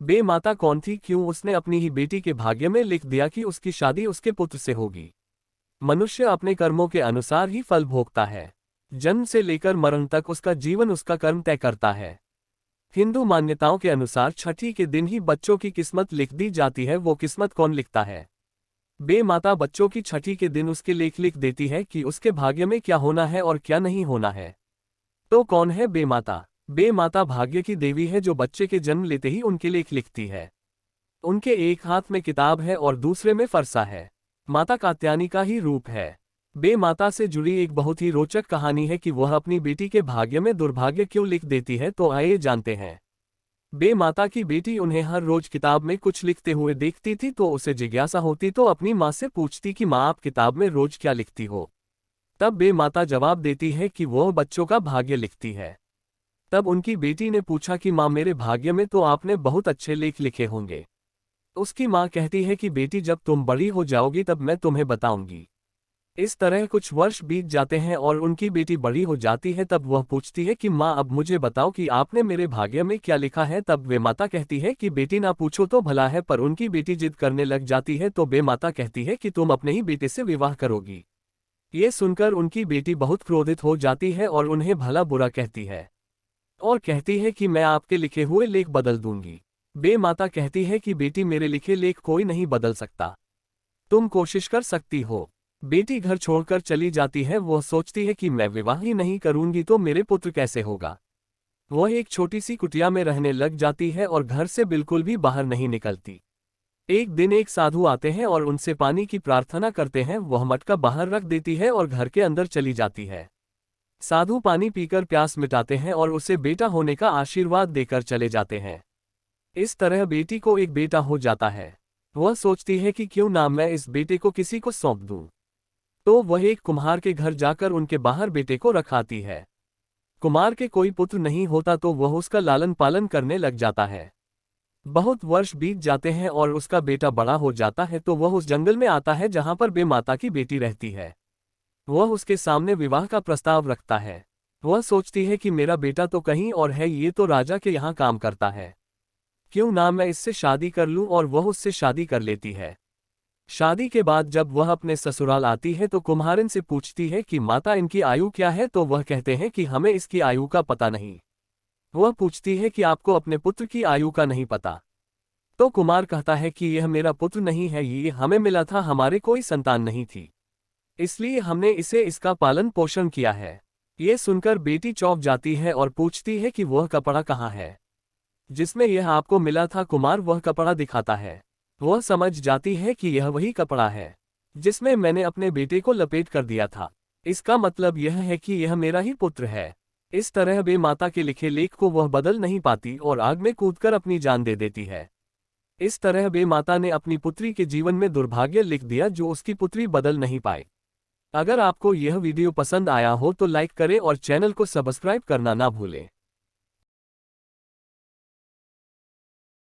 बेमाता कौन थी? क्यों उसने अपनी ही बेटी के भाग्य में लिख दिया कि उसकी शादी उसके पुत्र से होगी? मनुष्य अपने कर्मों के अनुसार ही फल भोगता है। जन्म से लेकर मरण तक उसका जीवन उसका कर्म तय करता है। हिंदू मान्यताओं के अनुसार छठी के दिन ही बच्चों की किस्मत लिख दी जाती है। वो किस्मत कौन लिखता है? बेमाता बच्चों की छठी के दिन उसके लेख लिख देती है कि उसके भाग्य में क्या होना है और क्या नहीं होना है। तो कौन है बेमाता? बेमाता भाग्य की देवी है जो बच्चे के जन्म लेते ही उनके लेख लिखती है। उनके एक हाथ में किताब है और दूसरे में फरसा है। माता कात्यायनी का ही रूप है। बेमाता से जुड़ी एक बहुत ही रोचक कहानी है कि वह अपनी बेटी के भाग्य में दुर्भाग्य क्यों लिख देती है। तो आइए जानते हैं। बेमाता की बेटी उन्हें हर रोज किताब में कुछ लिखते हुए देखती थी तो उसे जिज्ञासा होती तो अपनी माँ से पूछती कि माँ, आप किताब में रोज क्या लिखती हो? तब बेमाता जवाब देती है कि वह बच्चों का भाग्य लिखती है। तब उनकी बेटी ने पूछा कि माँ, मेरे भाग्य में तो आपने बहुत अच्छे लेख लिखे होंगे। उसकी माँ कहती है कि बेटी, जब तुम बड़ी हो जाओगी तब मैं तुम्हें बताऊंगी। इस तरह कुछ वर्ष बीत जाते हैं और उनकी बेटी बड़ी हो जाती है। तब वह पूछती है कि माँ, अब मुझे बताओ कि आपने मेरे भाग्य में क्या लिखा है। तब बेमाता कहती है कि बेटी, ना पूछो तो भला है। पर उनकी बेटी जिद करने लग जाती है तो बेमाता कहती है कि तुम अपने ही बेटे से विवाह करोगी। ये सुनकर उनकी बेटी बहुत क्रोधित हो जाती है और उन्हें भला बुरा कहती है और कहती है कि मैं आपके लिखे हुए लेख बदल दूंगी। बेमाता कहती है कि बेटी, मेरे लिखे लेख कोई नहीं बदल सकता, तुम कोशिश कर सकती हो। बेटी घर छोड़कर चली जाती है। वह सोचती है कि मैं विवाह ही नहीं करूंगी तो मेरे पुत्र कैसे होगा। वह एक छोटी सी कुटिया में रहने लग जाती है और घर से बिल्कुल भी बाहर नहीं निकलती। एक दिन एक साधु आते हैं और उनसे पानी की प्रार्थना करते हैं। वह मटका बाहर रख देती है और घर के अंदर चली जाती है। साधु पानी पीकर प्यास मिटाते हैं और उसे बेटा होने का आशीर्वाद देकर चले जाते हैं। इस तरह बेटी को एक बेटा हो जाता है। वह सोचती है कि क्यों ना मैं इस बेटे को किसी को सौंप दूं। तो वह एक कुम्हार के घर जाकर उनके बाहर बेटे को रखाती है। कुम्हार के कोई पुत्र नहीं होता तो वह उसका लालन पालन करने लग जाता है। बहुत वर्ष बीत जाते हैं और उसका बेटा बड़ा हो जाता है तो वह उस जंगल में आता है जहां पर बेमाता की बेटी रहती है। वह उसके सामने विवाह का प्रस्ताव रखता है। वह सोचती है कि मेरा बेटा तो कहीं और है, ये तो राजा के यहाँ काम करता है, क्यों ना मैं इससे शादी कर लूं। और वह उससे शादी कर लेती है। शादी के बाद जब वह अपने ससुराल आती है तो कुम्हारिन से पूछती है कि माता, इनकी आयु क्या है। तो वह कहते हैं कि हमें इसकी आयु का पता नहीं। वह पूछती है कि आपको अपने पुत्र की आयु का नहीं पता? तो कुमार कहता है कि यह मेरा पुत्र नहीं है, ये हमें मिला था, हमारे कोई संतान नहीं थी, इसलिए हमने इसे इसका पालन पोषण किया है। ये सुनकर बेटी चौंक जाती है और पूछती है कि वह कपड़ा कहाँ है जिसमें यह आपको मिला था। कुमार वह कपड़ा दिखाता है। वह समझ जाती है कि यह वही कपड़ा है जिसमें मैंने अपने बेटे को लपेट कर दिया था। इसका मतलब यह है कि यह मेरा ही पुत्र है। इस तरह बेमाता के लिखे लेख को वह बदल नहीं पाती और आग में कूदकर अपनी जान दे देती है। इस तरह बेमाता ने अपनी पुत्री के जीवन में दुर्भाग्य लिख दिया जो उसकी पुत्री बदल नहीं पाई। अगर आपको यह वीडियो पसंद आया हो तो लाइक करें और चैनल को सब्सक्राइब करना ना भूलें।